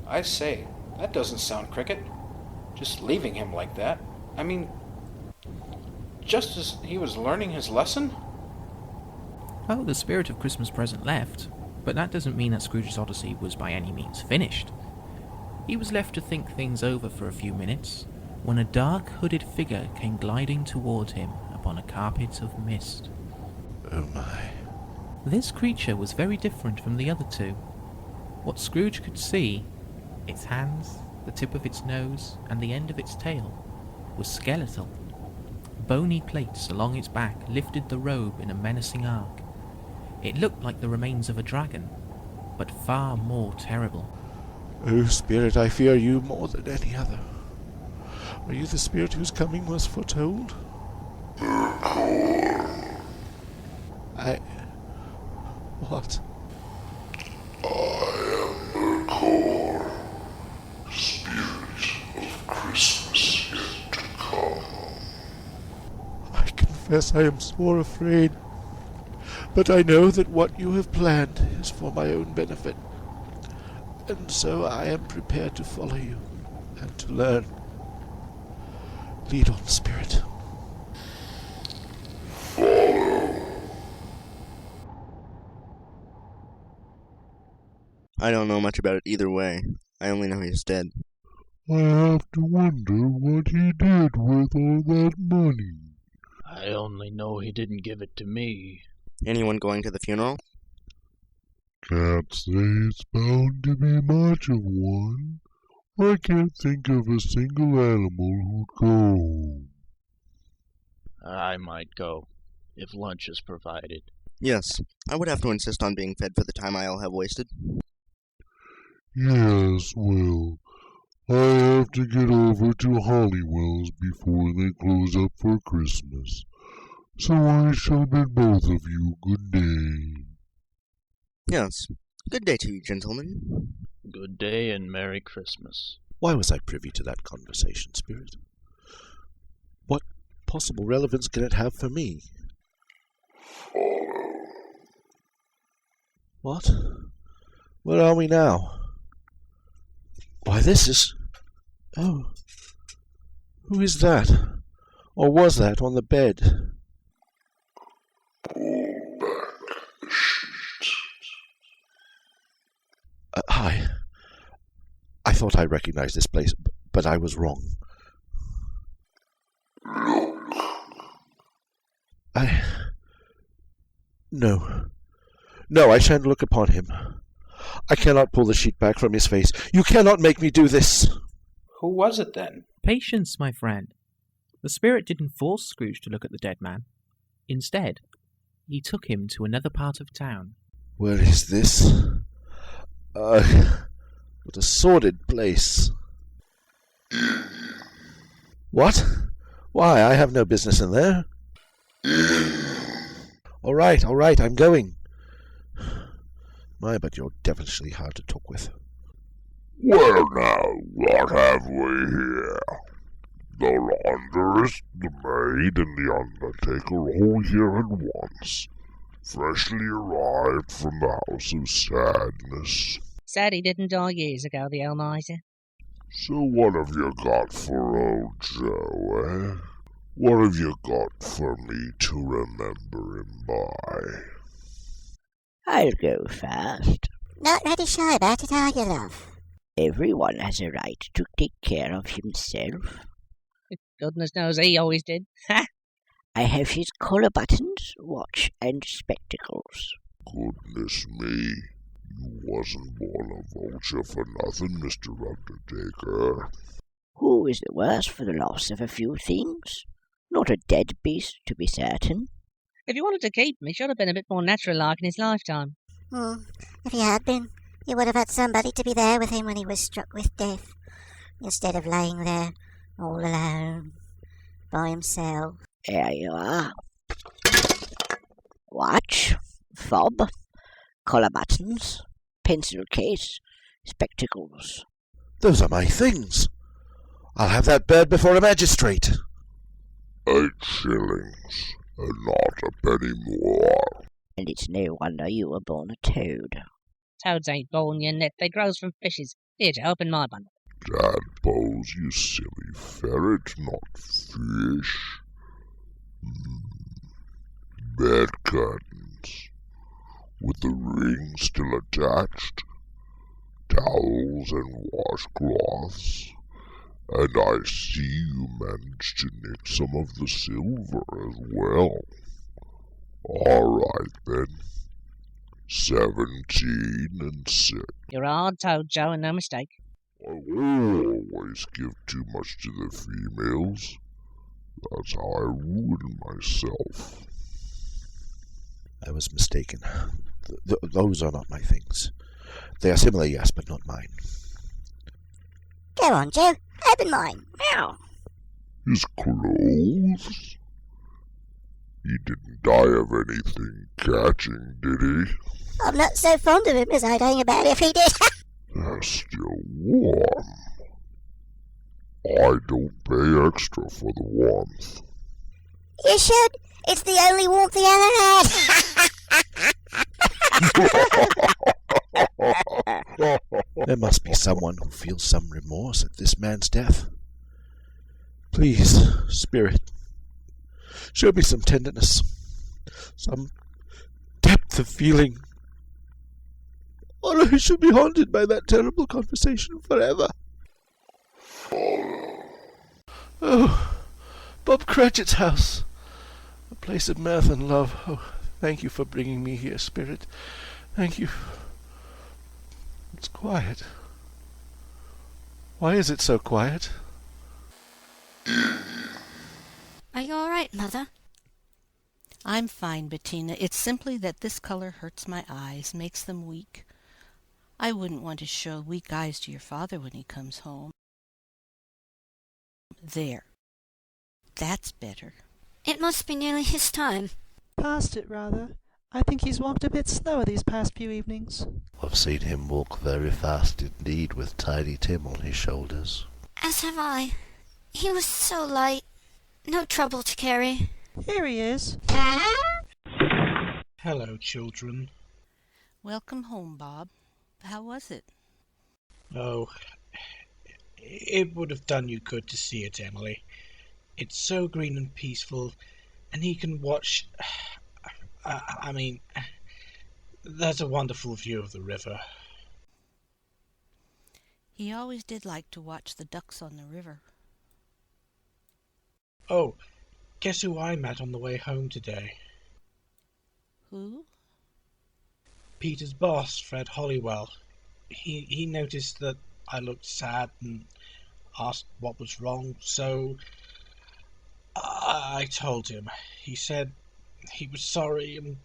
I say, that doesn't sound cricket. Just leaving him like that. I mean, just as he was learning his lesson? Oh, the spirit of Christmas present left, but that doesn't mean that Scrooge's Odyssey was by any means finished. He was left to think things over for a few minutes, when a dark hooded figure came gliding toward him upon a carpet of mist. Oh my. This creature was very different from the other two. What Scrooge could see, its hands, the tip of its nose, and the end of its tail, was skeletal. Bony plates along its back lifted the robe in a menacing arc. It looked like the remains of a dragon, but far more terrible. Oh, spirit, I fear you more than any other. Are you the spirit whose coming was foretold? What? I am the core, spirit of Christmas yet to come. I confess I am sore afraid, but I know that what you have planned is for my own benefit, and so I am prepared to follow you and to learn. Lead on, spirit. I don't know much about it either way. I only know he's dead. I have to wonder what he did with all that money. I only know he didn't give it to me. Anyone going to the funeral? Can't say it's bound to be much of one. I can't think of a single animal who'd go. I might go, if lunch is provided. Yes, I would have to insist on being fed for the time I'll have wasted. Yes, well, I have to get over to Hollywell's before they close up for Christmas, so I shall bid both of you good day. Yes, good day to you, gentlemen. Good day and Merry Christmas. Why was I privy to that conversation, spirit? What possible relevance can it have for me? What? Where are we now? Why, this is... Oh. Who is that? Or was that on the bed? Pull back the sheet. Hi. I thought I recognized this place, but I was wrong. Look. No. No, I shan't look upon him. I cannot pull the sheet back from his face. You cannot make me do this. Who was it then? Patience, my friend. The spirit didn't force Scrooge to look at the dead man. Instead, he took him to another part of town. Where is this? What a sordid place. What? Why, I have no business in there. All right, I'm going. My, but you're devilishly hard to talk with. Well now, what have we here? The laundress, the maid, and the undertaker all here at once, freshly arrived from the house of sadness. Sad he didn't die years ago, the old miser. So what have you got for old Joe, eh? What have you got for me to remember him by? I'll go first. Not very shy about it, are you, love? Everyone has a right to take care of himself. Goodness knows he always did. Ha! I have his collar buttons, watch, and spectacles. Goodness me, you wasn't born a vulture for nothing, Mr. Undertaker. Who is the worse for the loss of a few things? Not a dead beast, to be certain. If you wanted to keep him, he should have been a bit more natural-like in his lifetime. If he had been, you would have had somebody to be there with him when he was struck with death, instead of laying there all alone, by himself. There you are. Watch, fob, collar buttons, pencil case, spectacles. Those are my things. I'll have that bird before a magistrate. 8 shillings, and not a penny more. And it's no wonder you were born a toad. Toads ain't born, you net. They grows from fishes. Here, Joe, open my bundle. Tadpoles, you silly ferret, not fish. Bed curtains, with the ring still attached, towels and washcloths, and I see you managed to nick some of the silver as well. All right then, 17 and 6. You're a hard toad, Joe, and no mistake. I will always give too much to the females. That's how I ruin myself. I was mistaken. Those are not my things. They are similar, yes, but not mine. Go on, Joe. Open mine. Meow. His clothes? He didn't die of anything catching, did he? I'm not so fond of him as I'd hang about if he did. They're still warm. I don't pay extra for the warmth. You should. It's the only warmth he ever had. There must be someone who feels some remorse at this man's death. Please, Spirit, show me some tenderness, some depth of feeling, or I shall be haunted by that terrible conversation forever. Oh, Bob Cratchit's house, a place of mirth and love. Oh, thank you for bringing me here, Spirit. Thank you. It's quiet. Why is it so quiet? Are you all right, Mother? I'm fine, Bettina. It's simply that this color hurts my eyes, makes them weak. I wouldn't want to show weak eyes to your father when he comes home. There. That's better. It must be nearly his time. Past it, rather. I think he's walked a bit slower these past few evenings. I've seen him walk very fast indeed with Tiny Tim on his shoulders. As have I. He was so light. No trouble to carry. Here he is. Hello, children. Welcome home, Bob. How was it? Oh, it would have done you good to see it, Emily. It's so green and peaceful, and he can watch... I mean, there's a wonderful view of the river. He always did like to watch the ducks on the river. Oh, guess who I met on the way home today? Who? Peter's boss, Fred Hollywell. He noticed that I looked sad and asked what was wrong, so I told him. He said he was sorry and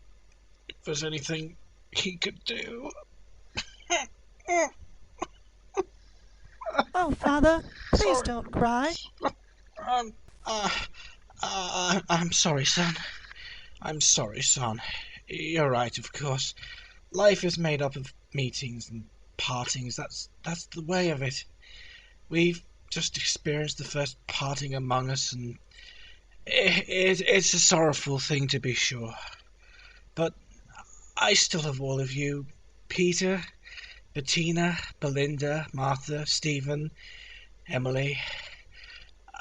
if there's anything he could do. Oh, Father, please don't cry. I'm sorry, son. I'm sorry, son. You're right, of course. Life is made up of meetings and partings. That's the way of it. We've just experienced the first parting among us, and it's a sorrowful thing to be sure. But I still have all of you. Peter, Bettina, Belinda, Martha, Stephen, Emily.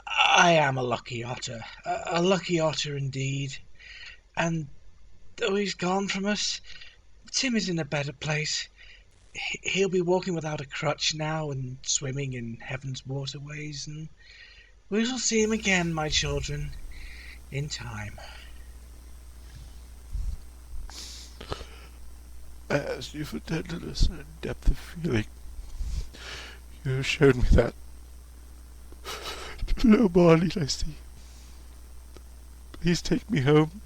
I am a lucky otter. A lucky otter indeed. And though he's gone from us, Tim is in a better place. He'll be walking without a crutch now and swimming in heaven's waterways, and we shall see him again, my children, in time. I asked you for tenderness and depth of feeling. You have shown me that. No more need I see. Please take me home.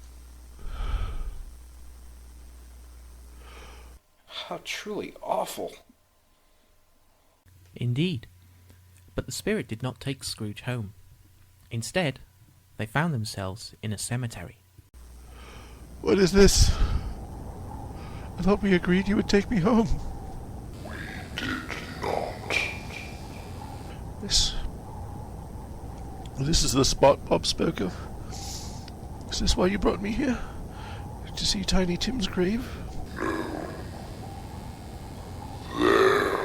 How truly awful. Indeed. But the spirit did not take Scrooge home. Instead, they found themselves in a cemetery. What is this? I thought we agreed you would take me home. We did not. This is the spot Bob spoke of. Is this why you brought me here? To see Tiny Tim's grave? There.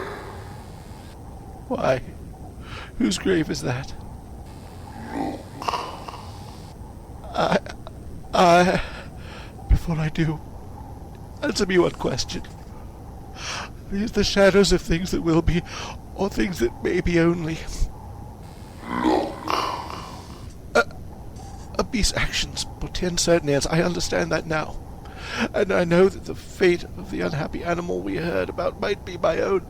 Why? Whose grave is that? Before I do, answer me one question. Are these the shadows of things that will be, or things that may be only? A beast's actions portend certain ends. I understand that now. And I know that the fate of the unhappy animal we heard about might be my own.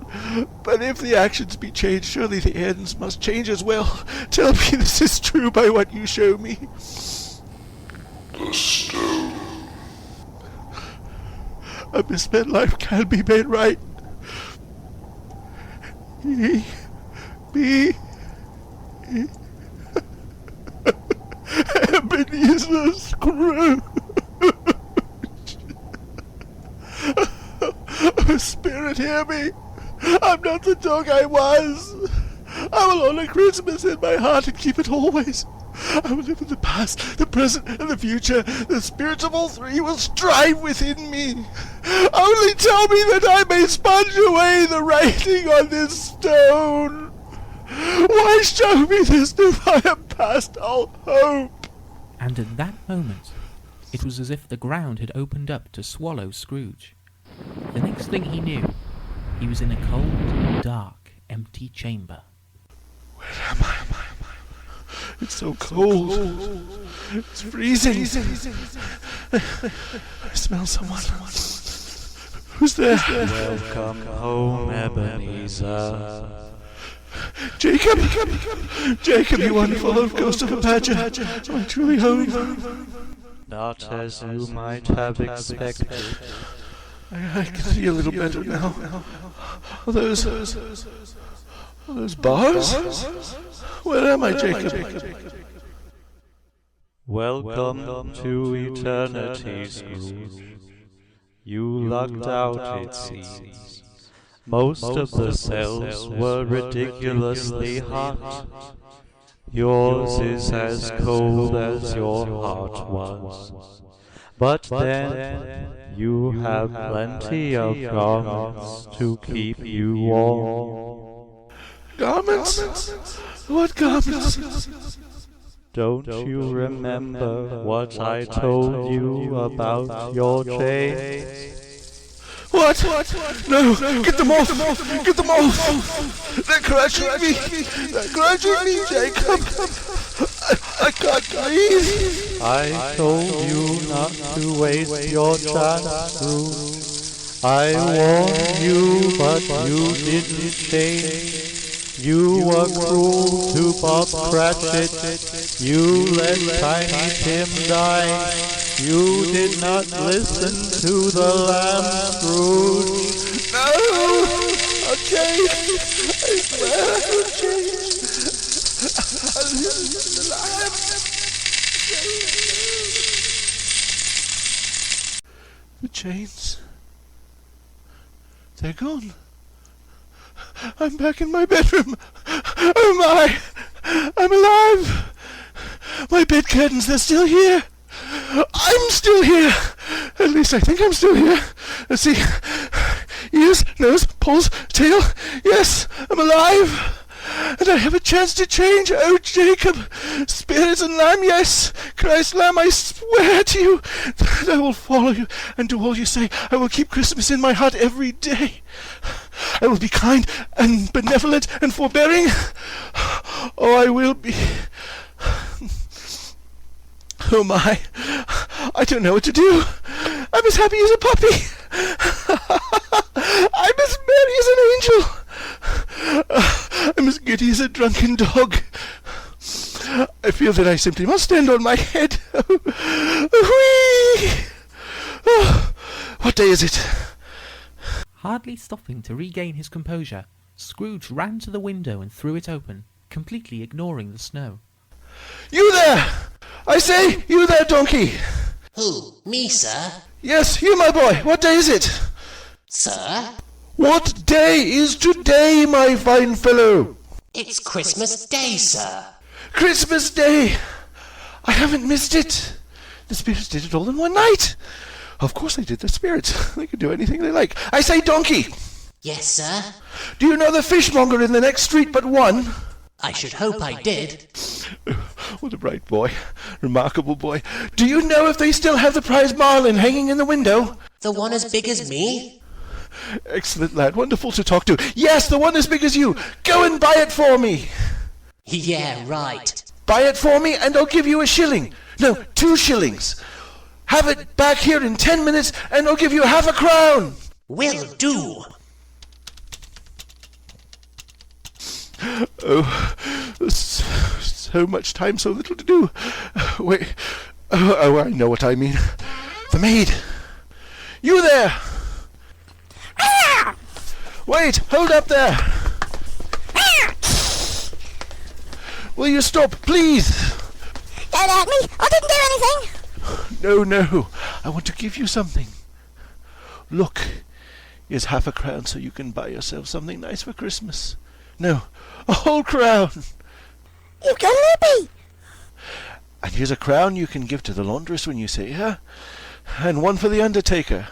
But if the actions be changed, surely the ends must change as well. Tell me this is true by what you show me. The stone. A misspent life can be made right. Ebeneezer Scrooge. Oh, Spirit, hear me. I'm not the dog I was. I will honor Christmas in my heart and keep it always. I will live in the past, the present, and the future. The spirits of all three will strive within me. Only tell me that I may sponge away the writing on this stone. Why show me this if I am past all hope? And in that moment, it was as if the ground had opened up to swallow Scrooge. The next thing he knew, he was in a cold, dark, empty chamber. Where am I? It's so cold. It's freezing. I smell someone. Who's there? Welcome home, Ebeneezer. Jacob, you wonderful old ghost of a badger. Am I truly home? Not as you might have expected. I can see a little better now. Are those bars? Where am I, Jacob? Welcome to eternity, Scrooge. You lucked out, it seems. Most of the cells were ridiculously hot. Yours is as cold as your heart was. But then, you have plenty of garments to keep you warm. Garments? What garments? Don't you remember what I told you about your chains? What? No! Get them off! Get them off! They're crushing me, Jacob! I can't breathe! I told you not to waste your chance, Scrooge. I warned you, but you didn't change. You were cruel to Bob Cratchit. You let Tiny Tim die. You did not listen to the lamb, Scrooge. No! I'll change! I swear I'll change! I'll listen to the lamb! The chains... they're gone. I'm back in my bedroom. Oh my! I'm alive! My bed curtains, they're still here. I'm still here! At least I think I'm still here. Let's see. Ears, nose, paws, tail. Yes, I'm alive! And I have a chance to change. Oh, Jacob! Spirit and lamb, yes! Christ lamb, I swear to you that I will follow you and do all you say. I will keep Christmas in my heart every day. I will be kind and benevolent and forbearing. Oh, I will be... Oh my, I don't know what to do. I'm as happy as a puppy. I'm as merry as an angel. I'm as giddy as a drunken dog. I feel that I simply must stand on my head. Whee! Oh, what day is it? Hardly stopping to regain his composure, Scrooge ran to the window and threw it open, completely ignoring the snow. You there! I say, you there, donkey! Who, me, sir? Yes, you, my boy. What day is it? Sir? What day is today, my fine fellow? It's Christmas Day, sir. Christmas Day! I haven't missed it. The spirits did it all in one night. Of course they did, the spirits. They could do anything they like. I say, donkey! Yes, sir? Do you know the fishmonger in the next street but one? I should hope I did. What a bright boy. Remarkable boy. Do you know if they still have the prize marlin hanging in the window? The one as big as me? Excellent lad. Wonderful to talk to. Yes, the one as big as you. Go and buy it for me. Yeah, right. Buy it for me and I'll give you a shilling. No, 2 shillings. Have it back here in 10 minutes and I'll give you half a crown. Will do. Oh, so much time, so little to do. Wait. Oh, I know what I mean. The maid. You there. Wait, hold up there. Will you stop, please? Don't hurt me. I didn't do anything. No. I want to give you something. Look, here's half a crown so you can buy yourself something nice for Christmas. No, a whole crown. You've got a loopy. And here's a crown you can give to the laundress when you see her. And one for the undertaker.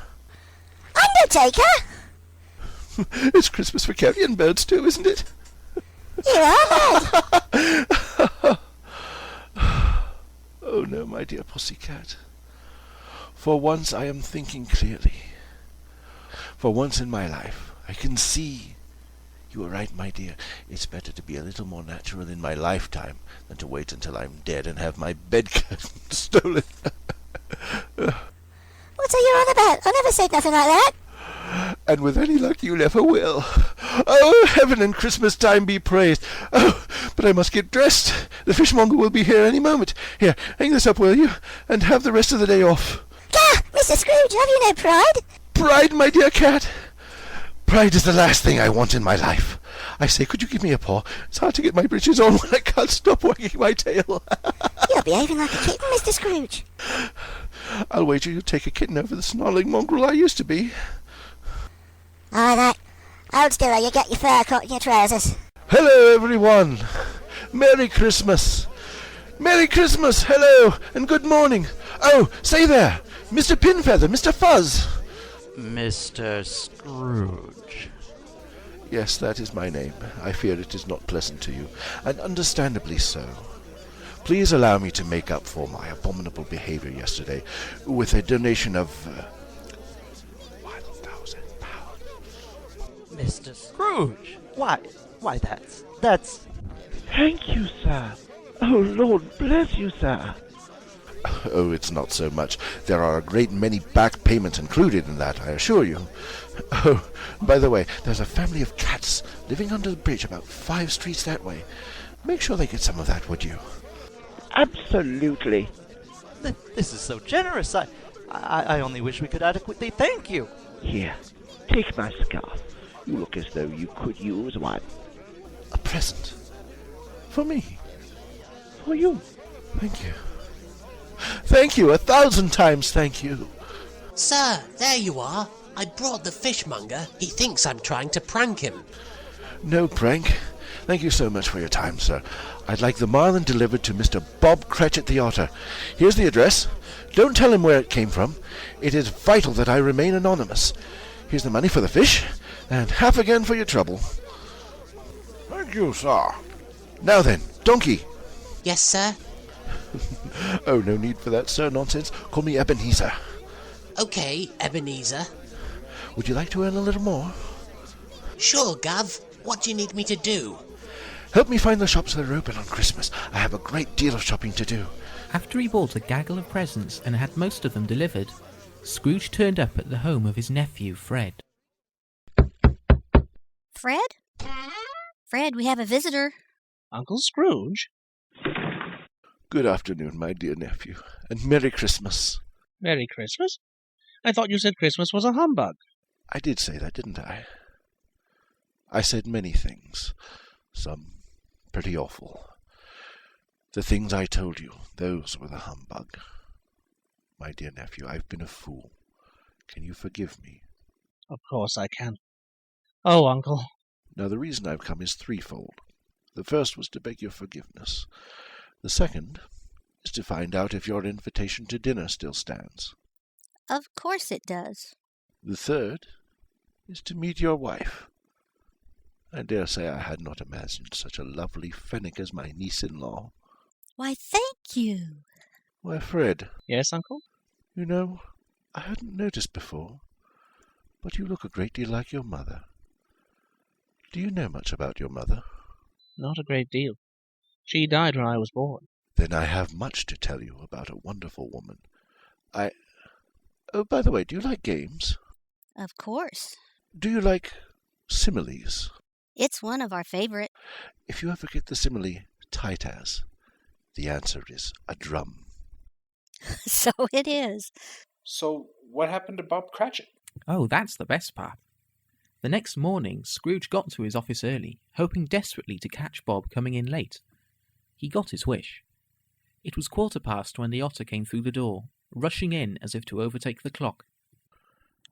Undertaker? It's Christmas for carrion birds too, isn't it? You are mad. Oh no, my dear pussycat. For once I am thinking clearly. For once in my life I can see. You were right, my dear. It's better to be a little more natural in my lifetime than to wait until I'm dead and have my bed curtain stolen. What's are you on about? I never said nothing like that. And with any luck you never will. Oh, heaven and Christmas time be praised. Oh, but I must get dressed. The fishmonger will be here any moment. Here, hang this up, will you? And have the rest of the day off. Gah! Mr. Scrooge, have you no pride? Pride, my dear cat? Pride is the last thing I want in my life. I say, could you give me a paw? It's hard to get my breeches on when I can't stop wagging my tail. You're behaving like a kitten, Mr. Scrooge. I'll wager you'll take a kitten over the snarling mongrel I used to be. That. Hold still or you get your fur caught in your trousers. Hello, everyone. Merry Christmas. Merry Christmas, hello, and good morning. Oh, say there, Mr. Pinfeather, Mr. Fuzz. Mr. Scrooge. Yes, that is my name. I fear it is not pleasant to you, and understandably so. Please allow me to make up for my abominable behavior yesterday with a donation of £1,000. Mr. Scrooge? Why, that's... Thank you, sir. Oh, Lord bless you, sir. Oh, it's not so much. There are a great many back payments included in that, I assure you. Oh, by the way, there's a family of cats living under the bridge about 5 streets that way. Make sure they get some of that, would you? Absolutely. This is so generous. I only wish we could adequately thank you. Here, take my scarf. You look as though you could use one. A present? For me? For you. Thank you. Thank you, 1,000 times thank you. Sir, there you are. I brought the fishmonger. He thinks I'm trying to prank him. No prank. Thank you so much for your time, sir. I'd like the marlin delivered to Mr. Bob Cratchit the Otter. Here's the address. Don't tell him where it came from. It is vital that I remain anonymous. Here's the money for the fish, and half again for your trouble. Thank you, sir. Now then, donkey. Yes, sir? Oh, no need for that, sir. Nonsense. Call me Ebeneezer. Okay, Ebeneezer. Would you like to earn a little more? Sure, Gav. What do you need me to do? Help me find the shops that are open on Christmas. I have a great deal of shopping to do. After he bought a gaggle of presents and had most of them delivered, Scrooge turned up at the home of his nephew, Fred. Fred? Fred, we have a visitor. Uncle Scrooge? Good afternoon, my dear nephew, and Merry Christmas. Merry Christmas? I thought you said Christmas was a humbug. I did say that, didn't I? I said many things, some pretty awful. The things I told you, those were the humbug. My dear nephew, I've been a fool. Can you forgive me? Of course I can. Oh, Uncle. Now, the reason I've come is threefold. The first was to beg your forgiveness. The second is to find out if your invitation to dinner still stands. Of course it does. The third is to meet your wife. I dare say I had not imagined such a lovely fennec as my niece-in-law. Why, thank you. Why, Fred. Yes, Uncle? You know, I hadn't noticed before, but you look a great deal like your mother. Do you know much about your mother? Not a great deal. She died when I was born. Then I have much to tell you about a wonderful woman. Oh, by the way, do you like games? Of course. Do you like similes? It's one of our favorite. If you ever get the simile tight as, the answer is a drum. So it is. So what happened to Bob Cratchit? Oh, that's the best part. The next morning, Scrooge got to his office early, hoping desperately to catch Bob coming in late. He got his wish. It was 15:15 when the otter came through the door, rushing in as if to overtake the clock.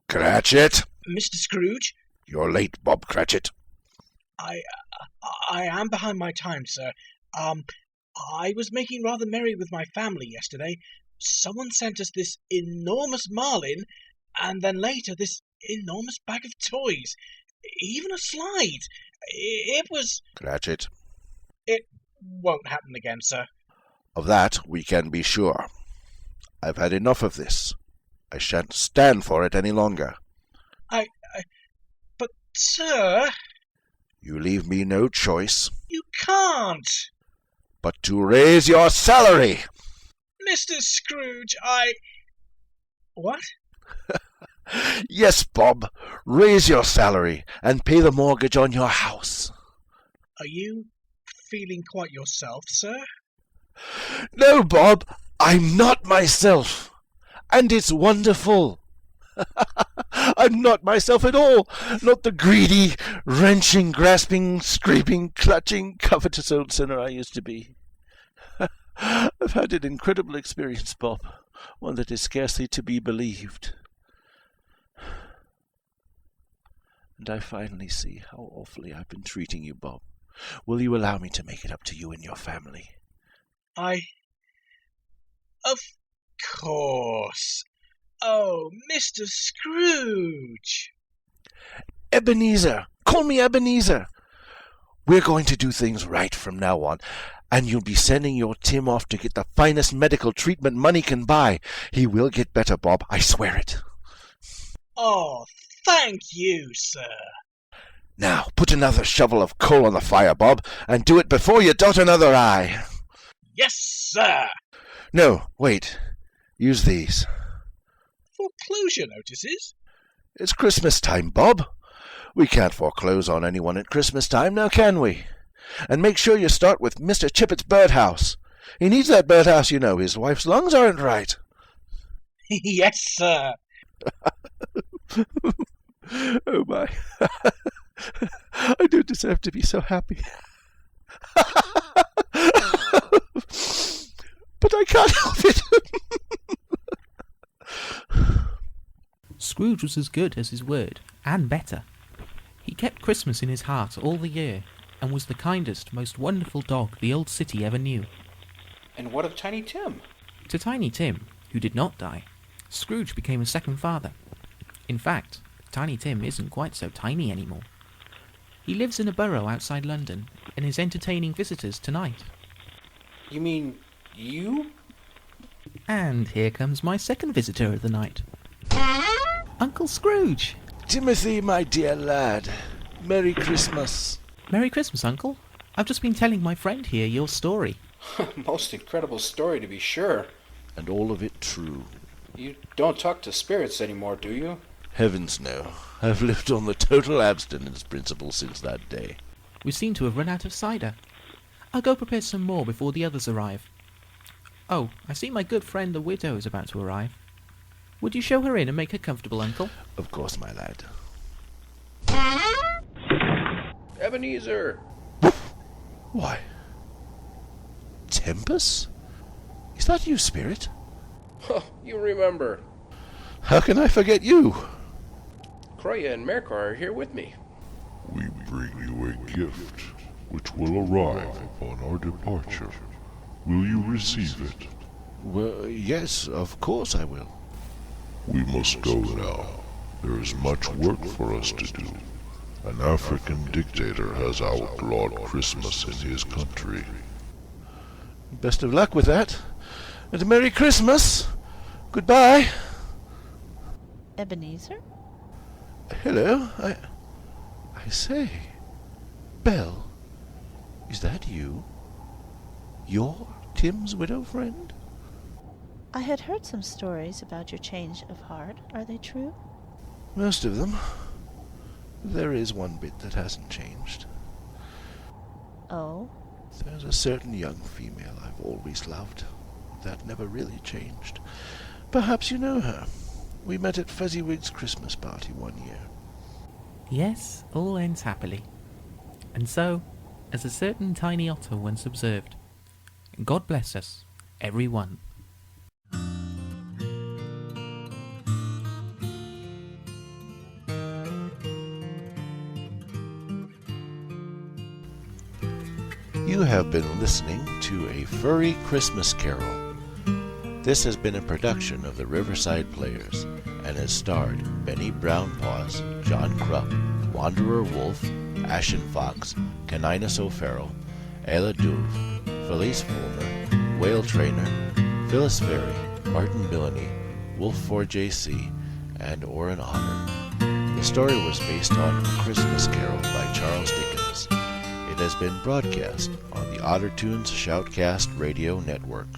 Cratchit! Mr. Scrooge? You're late, Bob Cratchit. I am behind my time, sir. I was making rather merry with my family yesterday. Someone sent us this enormous marlin, and then later this enormous bag of toys. Even a slide. It was... Cratchit. It won't happen again, sir. Of that we can be sure. I've had enough of this. I shan't stand for it any longer. But, sir... You leave me no choice You can't! but to raise your salary. Mr. Scrooge, What? Yes, Bob, raise your salary and pay the mortgage on your house. Are you feeling quite yourself, sir? No, Bob, I'm not myself, and it's wonderful. I'm not myself at all, not the greedy, wrenching, grasping, scraping, clutching, covetous old sinner I used to be. I've had an incredible experience, Bob, one that is scarcely to be believed. And I finally see how awfully I've been treating you, Bob. Will you allow me to make it up to you and your family? Of course. Oh, Mr. Scrooge. Ebeneezer! Call me Ebeneezer! We're going to do things right from now on, and you'll be sending your Tim off to get the finest medical treatment money can buy. He will get better, Bob, I swear it. Oh, thank you, sir. Now, put another shovel of coal on the fire, Bob, and do it before you dot another I. Yes, sir. No, wait. Use these. Foreclosure notices? It's Christmas time, Bob. We can't foreclose on anyone at Christmas time, now can we? And make sure you start with Mr. Chippett's birdhouse. He needs that birdhouse, you know. His wife's lungs aren't right. Yes, sir. Oh, my. I don't deserve to be so happy. But I can't help it. Scrooge was as good as his word, and better. He kept Christmas in his heart all the year, and was the kindest, most wonderful dog the old city ever knew. And what of Tiny Tim? To Tiny Tim, who did not die, Scrooge became a second father. In fact, Tiny Tim isn't quite so tiny anymore. He lives in a burrow outside London, and is entertaining visitors tonight. You mean you? And here comes my second visitor of the night. Uncle Scrooge! Timothy, my dear lad, Merry Christmas. Merry Christmas, Uncle. I've just been telling my friend here your story. Most incredible story, to be sure. And all of it true. You don't talk to spirits anymore, do you? Heavens no. I've lived on the total abstinence principle since that day. We seem to have run out of cider. I'll go prepare some more before the others arrive. Oh, I see my good friend the widow is about to arrive. Would you show her in and make her comfortable, Uncle? Of course, my lad. Ebeneezer! Why? Tempus? Is that you, Spirit? Oh, you remember. How can I forget you? Croya and Merkar are here with me. We bring you a gift, which will arrive upon our departure. Will you receive it? Well, yes, of course I will. We must go now. There is much work for us to do. An African dictator has outlawed Christmas in his country. Best of luck with that. And a Merry Christmas. Goodbye. Ebeneezer? Hello. I say. Belle, is that you? You're Tim's widow friend? I had heard some stories about your change of heart. Are they true? Most of them. There is one bit that hasn't changed. Oh? There's a certain young female I've always loved. That never really changed. Perhaps you know her. We met at Fuzzy-Wig's Christmas party one year. Yes, all ends happily. And so, as a certain tiny otter once observed, God bless us, every one. You have been listening to a Furry Christmas Carol. This has been a production of the Riverside Players and has starred Benny Brownpaws, John Krupp, Wanderer Wolf, Ashen Fox, Caninus O'Farrell, Ayla Douve, Felice Fulmer, Whale Trainer, Phyllis Ferry, Martin Billany, Wolf 4JC, and Orrin Otter. The story was based on A Christmas Carol by Charles Dickens. It has been broadcast on the Ottertunes Shoutcast Radio Network.